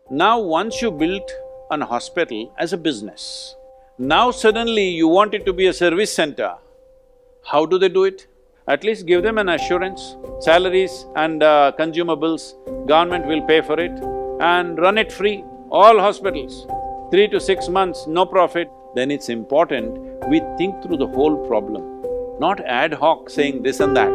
Now once you built an hospital as a business, now suddenly you want it to be a service center. How do they do it? At least give them an assurance, salaries and consumables, government will pay for it and run it free, all hospitals. 3 to 6 months, no profit. Then it's important we think through the whole problem, not ad hoc saying this and that.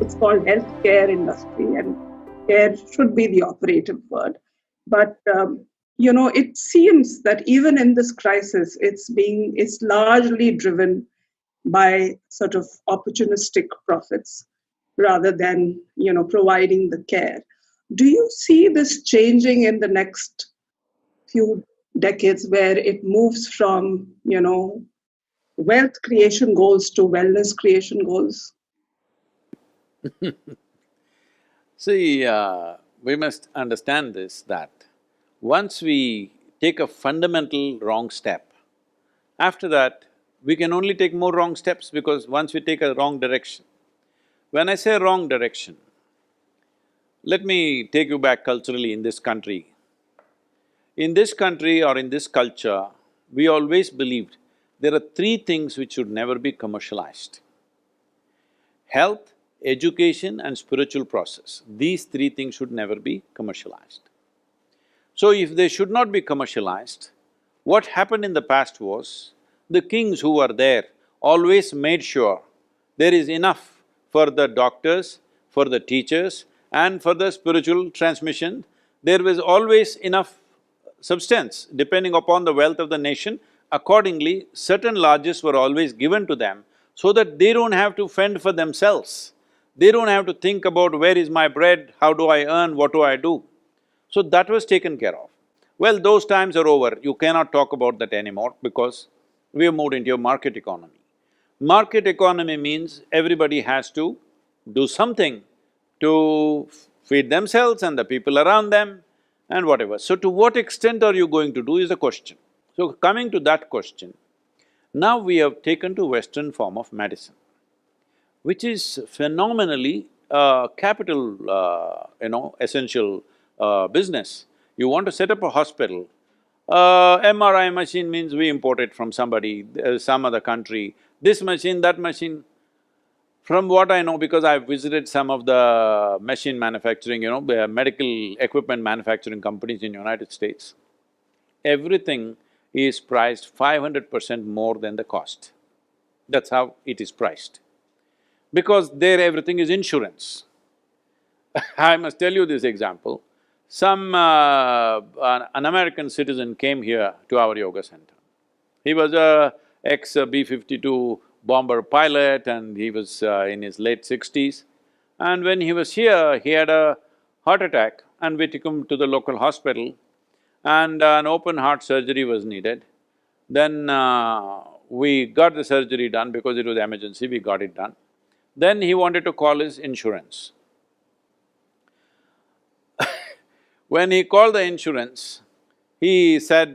It's called healthcare industry, and care should be the operative word. But it seems that even in this crisis, it's largely driven by sort of opportunistic profits rather than providing the care. Do you see this changing in the next few decades, where it moves from wealth creation goals to wellness creation goals? See, we must understand this, that once we take a fundamental wrong step, after that, we can only take more wrong steps because once we take a wrong direction. When I say wrong direction, let me take you back culturally in this country. In this country or in this culture, we always believed there are three things which should never be commercialized: health, education and spiritual process. These three things should never be commercialized. So if they should not be commercialized, what happened in the past was, the kings who were there always made sure there is enough for the doctors, for the teachers and for the spiritual transmission. There was always enough substance depending upon the wealth of the nation. Accordingly, certain largesse were always given to them so that they don't have to fend for themselves. They don't have to think about where is my bread, how do I earn, what do I do. So that was taken care of. Well, those times are over, you cannot talk about that anymore because we have moved into a market economy. Market economy means everybody has to do something to feed themselves and the people around them and whatever. So to what extent are you going to do is the question. So coming to that question, now we have taken to Western form of medicine, which is phenomenally capital, essential business. You want to set up a hospital, MRI machine means we import it from somebody, some other country, this machine, that machine. From what I know, because I've visited some of the machine manufacturing, the medical equipment manufacturing companies in United States, everything is priced 500% more than the cost. That's how it is priced. Because there everything is insurance. I must tell you this example. An American citizen came here to our yoga center. He was a ex-B-52 bomber pilot and he was in his late 60s. And when he was here, he had a heart attack and we took him to the local hospital and an open heart surgery was needed. Then we got the surgery done because it was emergency, we got it done. Then he wanted to call his insurance. When he called the insurance, he said,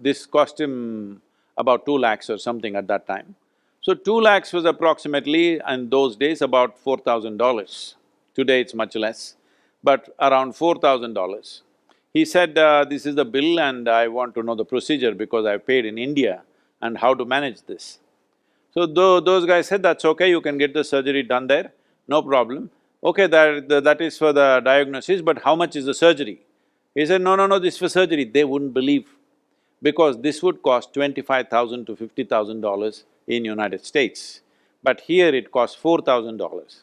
this cost him about 2 lakhs or something at that time. So 2 lakhs was approximately, in those days, about $4,000. Today it's much less, but around $4,000. He said, this is the bill and I want to know the procedure because I've paid in India and how to manage this. So those guys said, that's okay, you can get the surgery done there, no problem. Okay, that is for the diagnosis, but how much is the surgery? He said, no, this is for surgery. They wouldn't believe, because this would cost $25,000 to $50,000 in United States, but here it costs $4,000.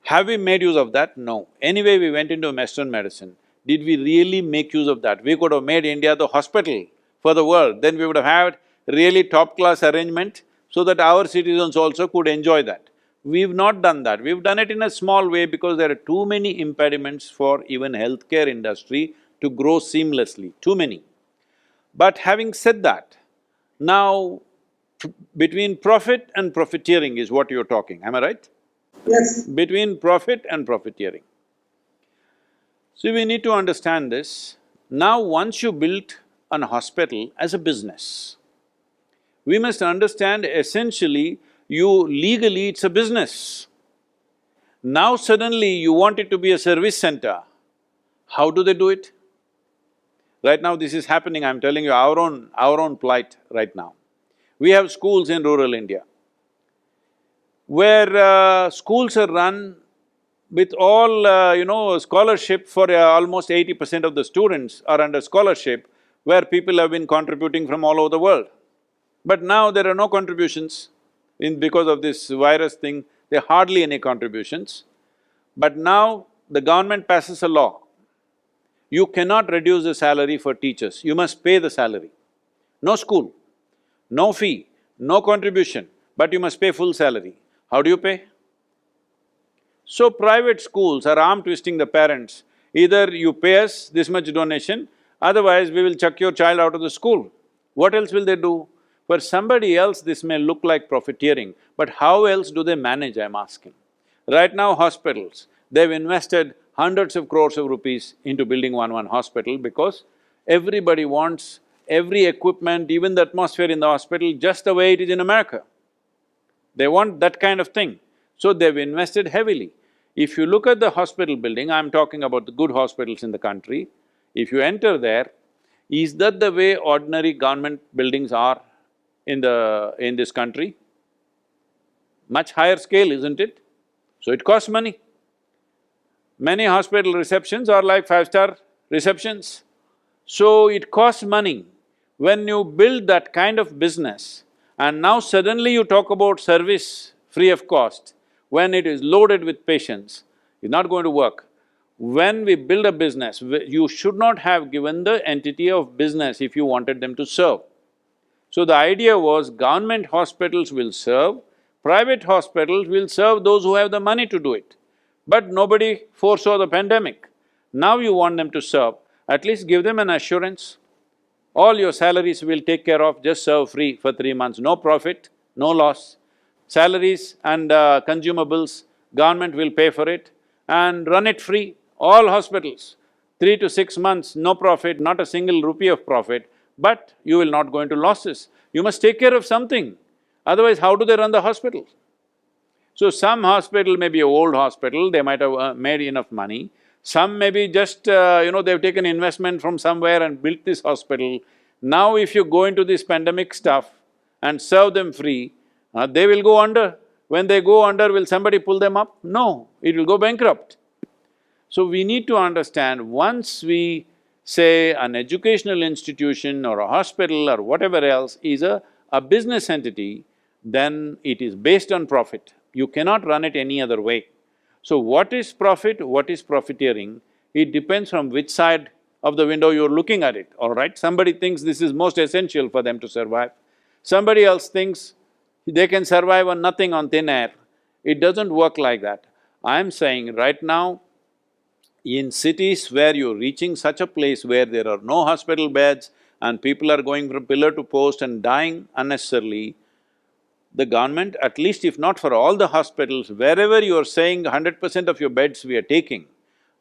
Have we made use of that? No. Anyway, we went into Western medicine. Did we really make use of that? We could have made India the hospital for the world, then we would have had really top-class arrangement so that our citizens also could enjoy that. We've not done that, we've done it in a small way because there are too many impediments for even healthcare industry to grow seamlessly, too many. But having said that, now between profit and profiteering is what you're talking, am I right? Yes. Between profit and profiteering. So we need to understand this. Now once you built an hospital as a business, We must understand essentially, legally it's a business. Now suddenly you want it to be a service center. How do they do it? Right now this is happening, I'm telling you our own plight right now. We have schools in rural India where schools are run with all, scholarship for almost 80% of the students are under scholarship, where people have been contributing from all over the world. But now there are no contributions because of this virus thing, there are hardly any contributions. But now the government passes a law. You cannot reduce the salary for teachers, you must pay the salary. No school, no fee, no contribution, but you must pay full salary. How do you pay? So private schools are arm twisting the parents, either you pay us this much donation, otherwise we will chuck your child out of the school. What else will they do? For somebody else this may look like profiteering, but how else do they manage, I'm asking. Right now hospitals, they've invested hundreds of crores of rupees into building one hospital because everybody wants every equipment, even the atmosphere in the hospital, just the way it is in America. They want that kind of thing. So they've invested heavily. If you look at the hospital building, I'm talking about the good hospitals in the country, if you enter there, is that the way ordinary government buildings are in this country? Much higher scale, isn't it? So it costs money. Many hospital receptions are like five-star receptions. So it costs money. When you build that kind of business, and now suddenly you talk about service free of cost, when it is loaded with patients, it's not going to work. When we build a business, you should not have given the entity of business if you wanted them to serve. So the idea was government hospitals will serve, private hospitals will serve those who have the money to do it. But nobody foresaw the pandemic. Now you want them to serve, at least give them an assurance. All your salaries we'll take care of, just serve free for 3 months, no profit, no loss. Salaries and consumables, government will pay for it and run it free, all hospitals. 3 to 6 months, no profit, not a single rupee of profit, but you will not go into losses. You must take care of something, otherwise how do they run the hospital? So some hospital may be an old hospital, they might have made enough money. Some may be just, they've taken investment from somewhere and built this hospital. Now if you go into this pandemic stuff and serve them free, they will go under. When they go under, will somebody pull them up? No, it will go bankrupt. So we need to understand, once we say an educational institution or a hospital or whatever else is a business entity, then it is based on profit. You cannot run it any other way. So what is profit, what is profiteering, it depends from which side of the window you're looking at it, all right? Somebody thinks this is most essential for them to survive. Somebody else thinks they can survive on nothing, on thin air. It doesn't work like that. I'm saying right now, in cities where you're reaching such a place where there are no hospital beds and people are going from pillar to post and dying unnecessarily, the government, at least if not for all the hospitals, wherever you are saying 100% of your beds we are taking,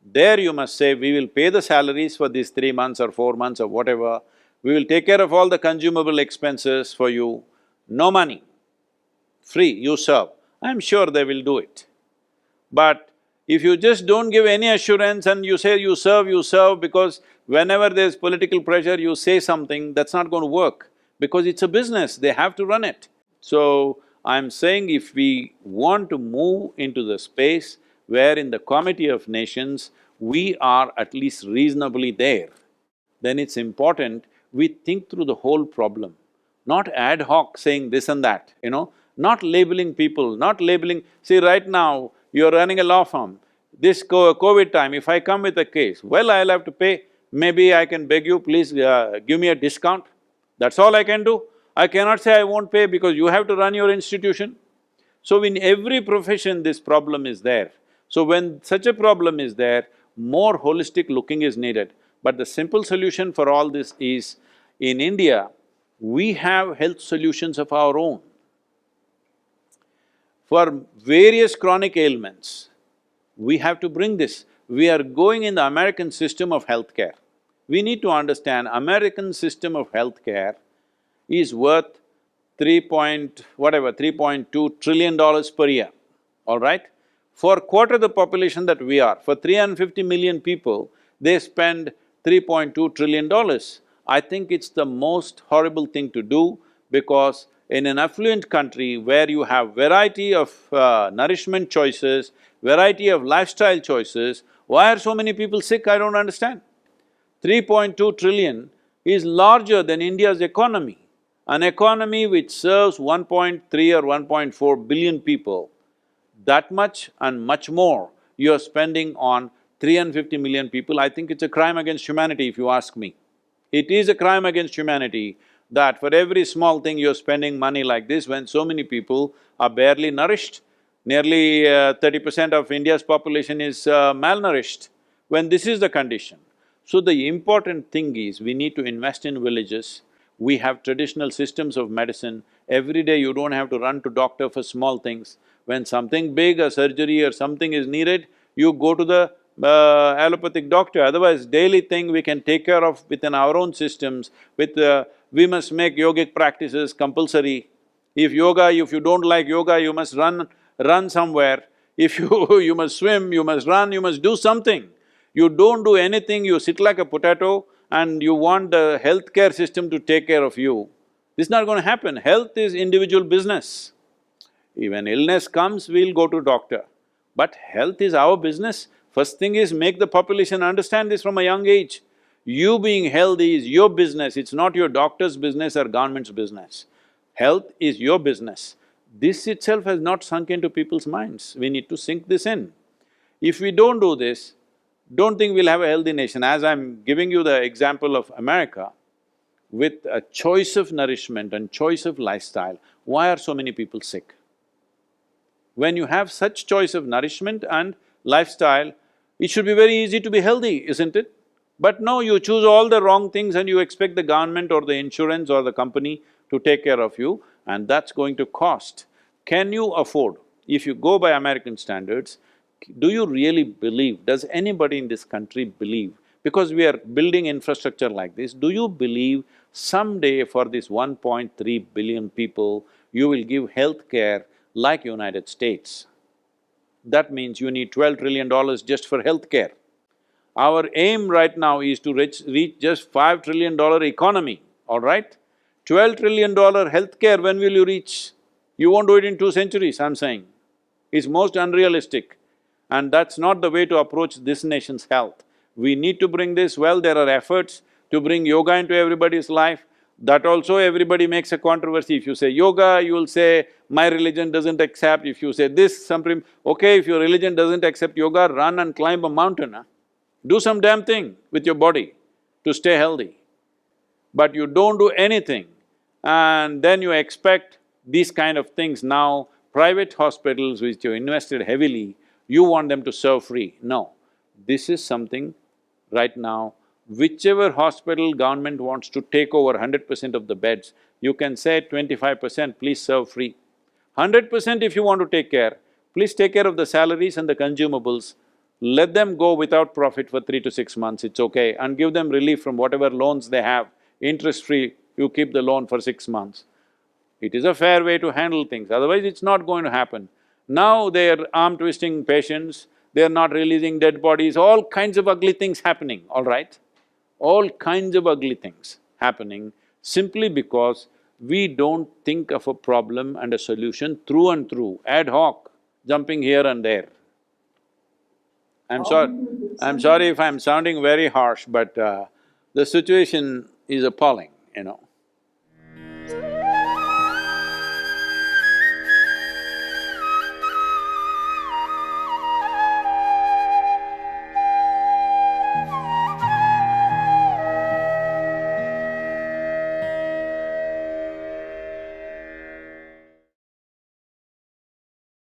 there you must say, we will pay the salaries for these 3 months or 4 months or whatever, we will take care of all the consumable expenses for you, no money, free, you serve. I'm sure they will do it. But if you just don't give any assurance and you say you serve because whenever there's political pressure you say something, that's not going to work, because it's a business, they have to run it. So, I'm saying if we want to move into the space where in the Committee of Nations we are at least reasonably there, then it's important we think through the whole problem, not ad hoc saying this and that, not labeling people, not labeling… See, right now, you're running a law firm. This COVID time, if I come with a case, well, I'll have to pay. Maybe I can beg you, please give me a discount. That's all I can do. I cannot say I won't pay because you have to run your institution. So in every profession this problem is there. So when such a problem is there, more holistic looking is needed. But the simple solution for all this is, in India, we have health solutions of our own. For various chronic ailments, we have to bring this. We are going in the American system of healthcare. We need to understand American system of healthcare is worth 3.2 trillion per year, all right? For quarter the population that we are, for 350 million people, they spend $3.2 trillion. I think it's the most horrible thing to do, because in an affluent country where you have variety of nourishment choices, variety of lifestyle choices, why are so many people sick? I don't understand. 3.2 trillion is larger than India's economy. An economy which serves 1.3 or 1.4 billion people, that much and much more you're spending on 350 million people, I think it's a crime against humanity if you ask me. It is a crime against humanity that for every small thing you're spending money like this when so many people are barely nourished. Nearly 30% of India's population is malnourished, when this is the condition. So the important thing is, we need to invest in villages. We have traditional systems of medicine. Every day you don't have to run to doctor for small things. When something big, a surgery or something is needed, you go to the allopathic doctor. Otherwise, daily thing we can take care of within our own systems. We must make yogic practices compulsory. If you don't like yoga, you must run somewhere. If you you must swim, you must run, you must do something. You don't do anything, you sit like a potato and you want the healthcare system to take care of you. This is not going to happen. Health is individual business. When illness comes, we'll go to doctor. But health is our business. First thing is, make the population understand this from a young age. You being healthy is your business, it's not your doctor's business or government's business. Health is your business. This itself has not sunk into people's minds. We need to sink this in. If we don't do this, don't think we'll have a healthy nation. As I'm giving you the example of America, with a choice of nourishment and choice of lifestyle, why are so many people sick? When you have such choice of nourishment and lifestyle, it should be very easy to be healthy, isn't it? But no, you choose all the wrong things and you expect the government or the insurance or the company to take care of you, and that's going to cost. Can you afford? If you go by American standards, do you really believe, does anybody in this country believe, because we are building infrastructure like this, do you believe someday for this 1.3 billion people, you will give health care like United States? That means you need $12 trillion just for health care. Our aim right now is to reach just $5 trillion economy, all right? $12 trillion healthcare, when will you reach? You won't do it in 2 centuries, I'm saying. It's most unrealistic. And that's not the way to approach this nation's health. We need to bring this, well, there are efforts to bring yoga into everybody's life. That also everybody makes a controversy. If you say yoga, you will say, my religion doesn't accept. If you say this, okay, if your religion doesn't accept yoga, run and climb a mountain, huh? Do some damn thing with your body to stay healthy. But you don't do anything and then you expect these kind of things. Now, private hospitals which you invested heavily, you want them to serve free. No, this is something right now, whichever hospital government wants to take over 100% of the beds, you can say 25% please serve free. 100% if you want to take care, please take care of the salaries and the consumables. Let them go without profit for 3 to 6 months, it's okay, and give them relief from whatever loans they have, interest-free, you keep the loan for 6 months. It is a fair way to handle things, otherwise it's not going to happen. Now they're arm-twisting patients, they're not releasing dead bodies, all kinds of ugly things happening, all right? All kinds of ugly things happening simply because we don't think of a problem and a solution through and through, ad hoc, jumping here and there. I'm sorry if I'm sounding very harsh, but the situation is appalling, you know.